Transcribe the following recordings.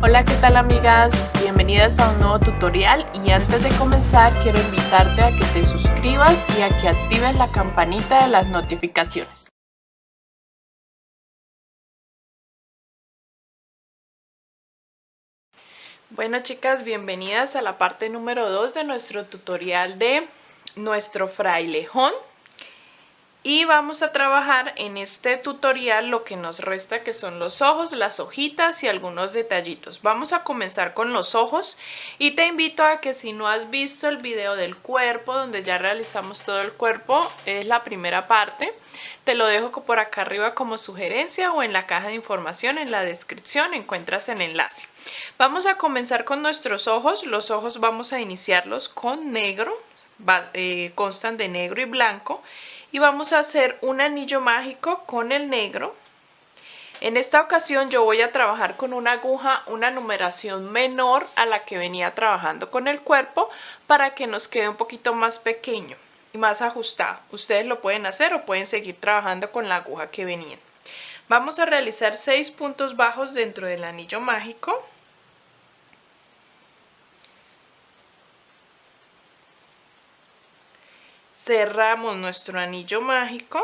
Hola, ¿qué tal amigas? Bienvenidas a un nuevo tutorial y antes de comenzar quiero invitarte a que te suscribas y a que actives la campanita de las notificaciones. Bueno chicas, bienvenidas a la parte número 2 de nuestro tutorial de nuestro frailejón. Y vamos a trabajar en este tutorial lo que nos resta, que son los ojos, las hojitas y algunos detallitos. Vamos a comenzar con los ojos y te invito a que si no has visto el video del cuerpo, donde ya realizamos todo el cuerpo, es la primera parte. Te lo dejo por acá arriba como sugerencia o en la caja de información, en la descripción encuentras el enlace. Vamos a comenzar con nuestros ojos. Los ojos vamos a iniciarlos con negro, constan de negro y blanco. Y vamos a hacer un anillo mágico con el negro. En esta ocasión yo voy a trabajar con una aguja, una numeración menor a la que venía trabajando con el cuerpo, para que nos quede un poquito más pequeño y más ajustado. Ustedes lo pueden hacer o pueden seguir trabajando con la aguja que venían. Vamos a realizar 6 puntos bajos dentro del anillo mágico. Cerramos nuestro anillo mágico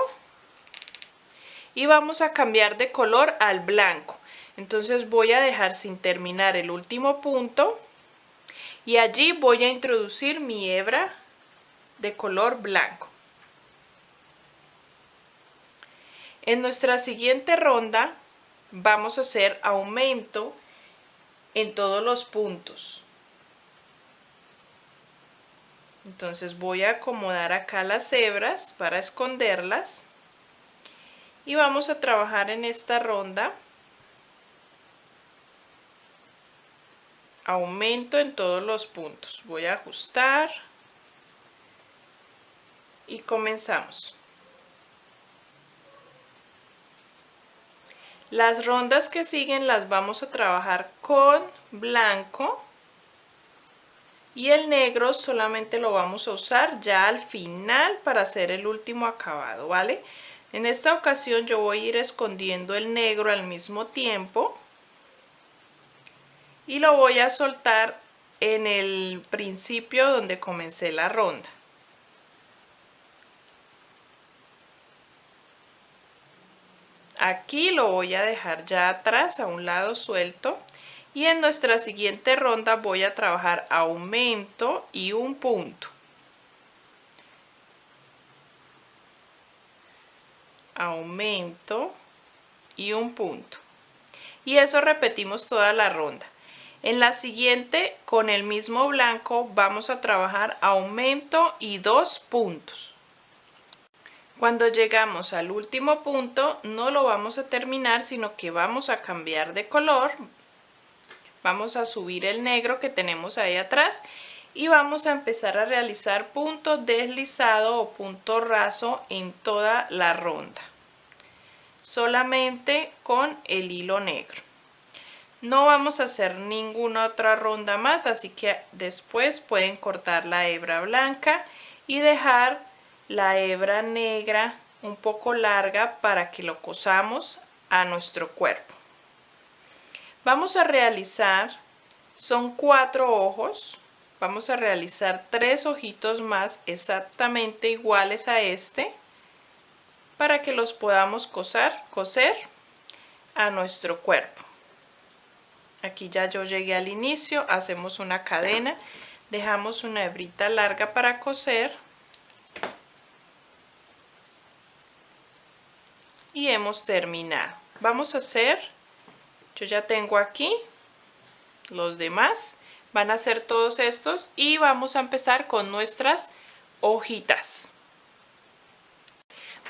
y vamos a cambiar de color al blanco. Entonces voy a dejar sin terminar el último punto y allí voy a introducir mi hebra de color blanco. En nuestra siguiente ronda vamos a hacer aumento en todos los puntos. Entonces voy a acomodar acá las hebras para esconderlas y vamos a trabajar en esta ronda aumento en todos los puntos. Voy a ajustar y comenzamos. Las rondas que siguen las vamos a trabajar con blanco. Y el negro solamente lo vamos a usar ya al final para hacer el último acabado, ¿vale? En esta ocasión yo voy a ir escondiendo el negro al mismo tiempo. Y lo voy a soltar en el principio donde comencé la ronda. Aquí lo voy a dejar ya atrás, a un lado suelto. Y en nuestra siguiente ronda voy a trabajar aumento y un punto. Aumento y un punto. Y eso repetimos toda la ronda. En la siguiente, con el mismo blanco, vamos a trabajar aumento y 2 puntos. Cuando llegamos al último punto, no lo vamos a terminar, sino que vamos a cambiar de color. Vamos a subir el negro que tenemos ahí atrás y vamos a empezar a realizar punto deslizado o punto raso en toda la ronda, solamente con el hilo negro. No vamos a hacer ninguna otra ronda más, así que después pueden cortar la hebra blanca y dejar la hebra negra un poco larga para que lo cosamos a nuestro cuerpo. Vamos a realizar, son 4 ojos, vamos a realizar 3 ojitos más exactamente iguales a este para que los podamos coser a nuestro cuerpo. Aquí ya yo llegué al inicio, hacemos una cadena, dejamos una hebrita larga para coser y hemos terminado. Vamos a hacer... Yo ya tengo aquí los demás, van a ser todos estos y vamos a empezar con nuestras hojitas.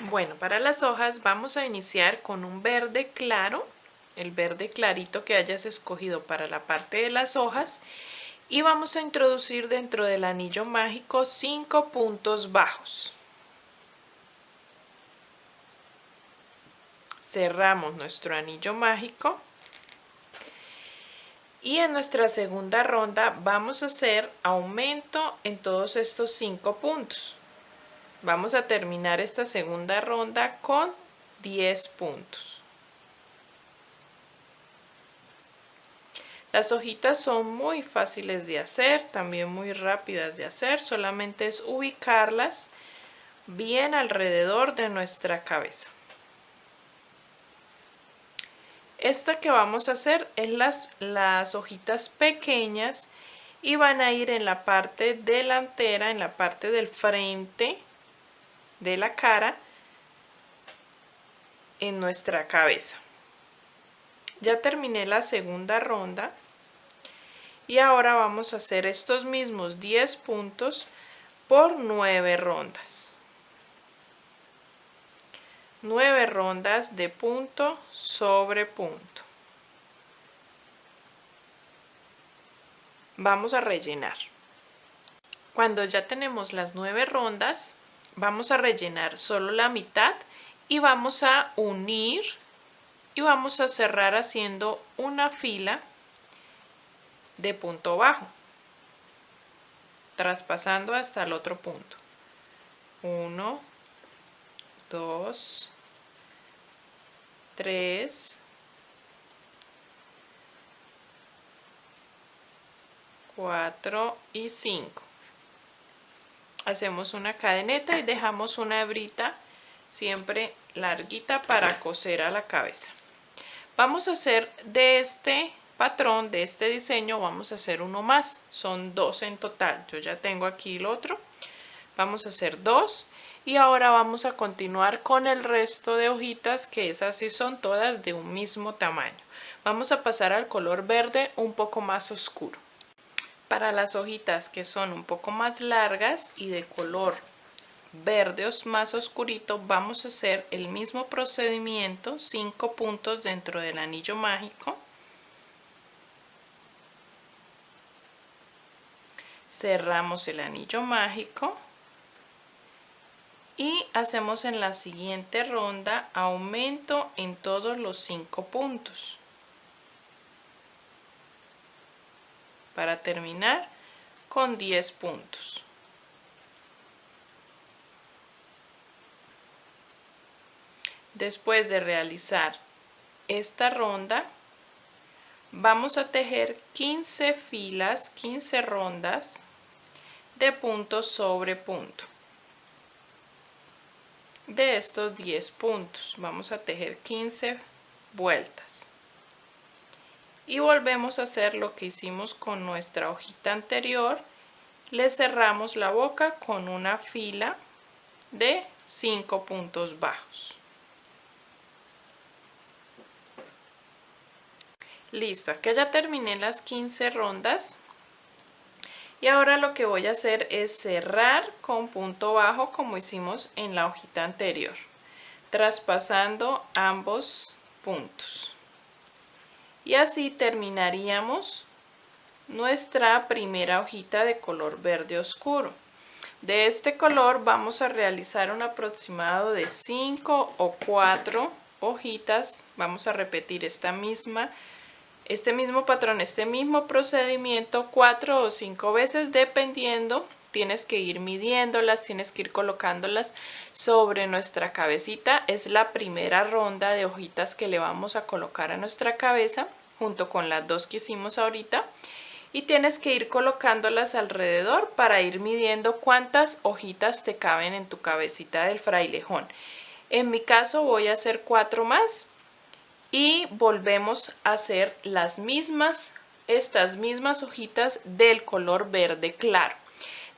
Bueno, para las hojas vamos a iniciar con un verde claro, el verde clarito que hayas escogido para la parte de las hojas, y vamos a introducir dentro del anillo mágico 5 puntos bajos. Cerramos nuestro anillo mágico. Y en nuestra segunda ronda vamos a hacer aumento en todos estos 5 puntos. Vamos a terminar esta segunda ronda con 10 puntos. Las hojitas son muy fáciles de hacer, también muy rápidas de hacer, solamente es ubicarlas bien alrededor de nuestra cabeza. Esta que vamos a hacer es las hojitas pequeñas y van a ir en la parte delantera, en la parte del frente de la cara, en nuestra cabeza. Ya terminé la segunda ronda y ahora vamos a hacer estos mismos 10 puntos por 9 rondas. 9 rondas de punto sobre punto. Vamos a rellenar. Cuando ya tenemos las 9 rondas, vamos a rellenar solo la mitad y vamos a unir y vamos a cerrar haciendo una fila de punto bajo, traspasando hasta el otro punto. 1, 2, 3, 4 y 5. Hacemos una cadeneta y dejamos una hebrita siempre larguita para coser a la cabeza. Vamos a hacer de este patrón, de este diseño, vamos a hacer uno más. Son 2 en total. Yo ya tengo aquí el otro. Vamos a hacer 2. Y ahora vamos a continuar con el resto de hojitas, que esas sí son todas de un mismo tamaño. Vamos a pasar al color verde un poco más oscuro. Para las hojitas que son un poco más largas y de color verde más oscurito, vamos a hacer el mismo procedimiento, 5 puntos dentro del anillo mágico. Cerramos el anillo mágico. Y hacemos en la siguiente ronda aumento en todos los 5 puntos. Para terminar con 10 puntos. Después de realizar esta ronda, vamos a tejer 15 filas, 15 rondas de punto sobre punto. De estos 10 puntos vamos a tejer 15 vueltas y volvemos a hacer lo que hicimos con nuestra hojita anterior. Le cerramos la boca con una fila de 5 puntos bajos. Listo, aquí ya terminé las 15 rondas. Y ahora lo que voy a hacer es cerrar con punto bajo como hicimos en la hojita anterior, traspasando ambos puntos. Y así terminaríamos nuestra primera hojita de color verde oscuro. De este color vamos a realizar un aproximado de 5 o 4 hojitas. Vamos a repetir este mismo patrón, este mismo procedimiento 4 o 5 veces dependiendo. Tienes que ir midiéndolas, tienes que ir colocándolas sobre nuestra cabecita. Es la primera ronda de hojitas que le vamos a colocar a nuestra cabeza junto con las 2 que hicimos ahorita, y tienes que ir colocándolas alrededor para ir midiendo cuántas hojitas te caben en tu cabecita del frailejón. En mi caso voy a hacer 4 más. Y volvemos a hacer estas mismas hojitas del color verde claro.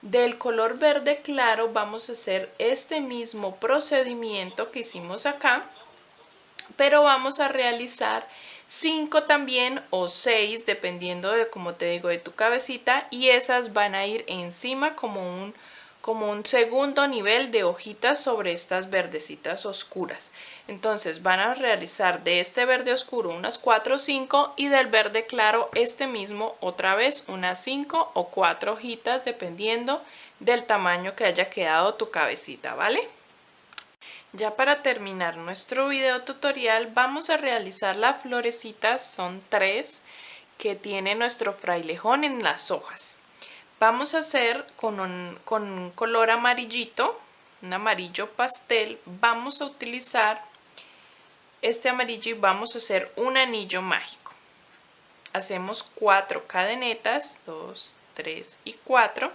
Del color verde claro vamos a hacer este mismo procedimiento que hicimos acá, pero vamos a realizar 5 también o 6 dependiendo de, como te digo, de tu cabecita, y esas van a ir encima como un segundo nivel de hojitas sobre estas verdecitas oscuras. Entonces van a realizar de este verde oscuro unas 4 o 5 y del verde claro este mismo otra vez unas 5 o 4 hojitas dependiendo del tamaño que haya quedado tu cabecita, ¿vale? Ya para terminar nuestro video tutorial vamos a realizar las florecitas, son 3 que tiene nuestro frailejón en las hojas. Vamos a hacer con un color amarillito, un amarillo pastel. Vamos a utilizar este amarillo y vamos a hacer un anillo mágico. hacemos 4 cadenetas, 2, 3 y 4,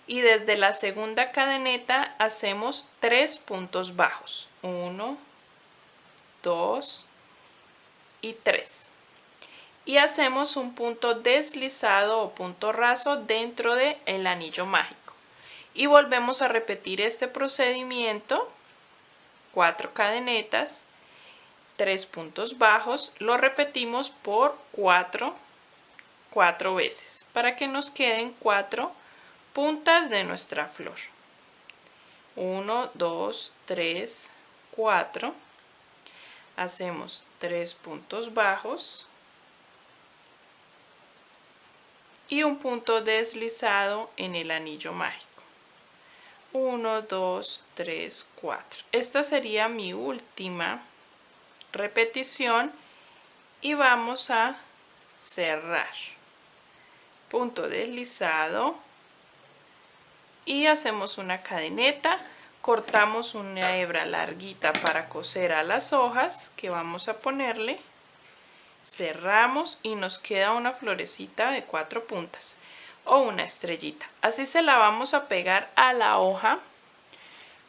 y desde la segunda cadeneta hacemos 3 puntos bajos, 1, 2 y 3, y hacemos un punto deslizado o punto raso dentro del anillo mágico, y volvemos a repetir este procedimiento, 4 cadenetas, 3 puntos bajos, lo repetimos por 4 veces para que nos queden 4 puntas de nuestra flor. 1, 2, 3, 4. Hacemos 3 puntos bajos y un punto deslizado en el anillo mágico. 1, 2, 3, 4. Esta sería mi última repetición y vamos a cerrar. Punto deslizado y hacemos una cadeneta, cortamos una hebra larguita para coser a las hojas que vamos a ponerle, cerramos y nos queda una florecita de 4 puntas o una estrellita. Así se la vamos a pegar a la hoja,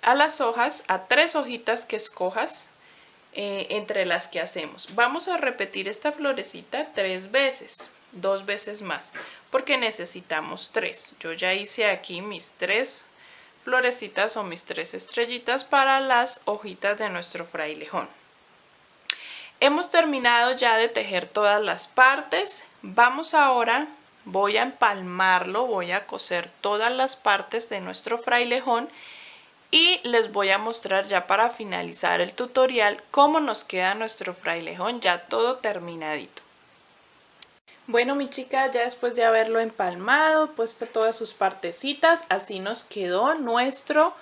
a las hojas, a 3 hojitas que escojas entre las que hacemos. Vamos a repetir esta florecita 3 veces, 2 veces más, porque necesitamos 3. Yo ya hice aquí mis 3 florecitas o mis 3 estrellitas para las hojitas de nuestro frailejón. Hemos terminado ya de tejer todas las partes. Vamos ahora, voy a empalmarlo, voy a coser todas las partes de nuestro frailejón y les voy a mostrar ya para finalizar el tutorial cómo nos queda nuestro frailejón ya todo terminadito. Bueno, mi chica, ya después de haberlo empalmado, puesto todas sus partecitas, así nos quedó nuestro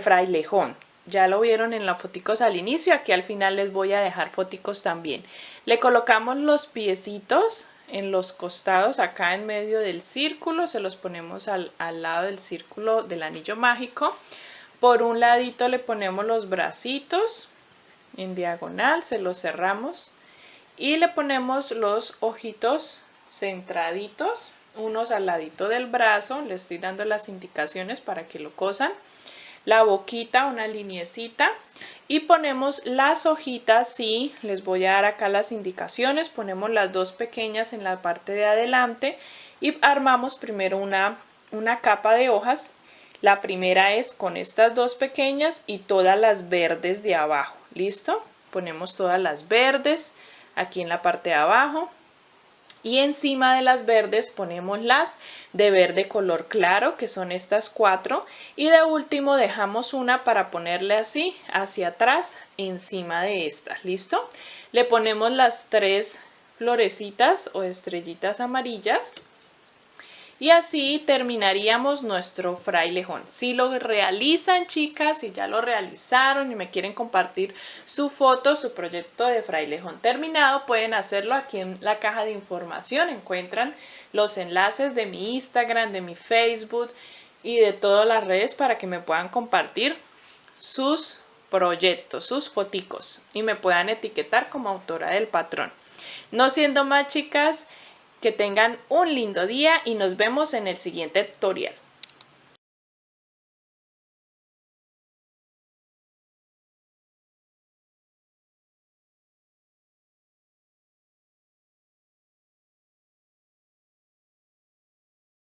frailejón. Ya lo vieron en las foticos al inicio, aquí al final les voy a dejar foticos también. Le colocamos los piecitos en los costados, acá en medio del círculo, se los ponemos al lado del círculo del anillo mágico. Por un ladito le ponemos los bracitos en diagonal, se los cerramos y le ponemos los ojitos centraditos, unos al ladito del brazo, le estoy dando las indicaciones para que lo cosan, la boquita, una liniecita y ponemos las hojitas, sí, les voy a dar acá las indicaciones, ponemos las 2 pequeñas en la parte de adelante y armamos primero una capa de hojas. La primera es con estas 2 pequeñas y todas las verdes de abajo, ¿listo? Ponemos todas las verdes aquí en la parte de abajo y encima de las verdes ponemos las de verde color claro, que son estas 4, y de último dejamos una para ponerle así hacia atrás encima de estas, ¿listo? Le ponemos las 3 florecitas o estrellitas amarillas. Y así terminaríamos nuestro frailejón. Si lo realizan, chicas, si ya lo realizaron y me quieren compartir su foto, su proyecto de frailejón terminado, pueden hacerlo aquí en la caja de información. Encuentran los enlaces de mi Instagram, de mi Facebook y de todas las redes para que me puedan compartir sus proyectos, sus foticos y me puedan etiquetar como autora del patrón. No siendo más, chicas, que tengan un lindo día y nos vemos en el siguiente tutorial.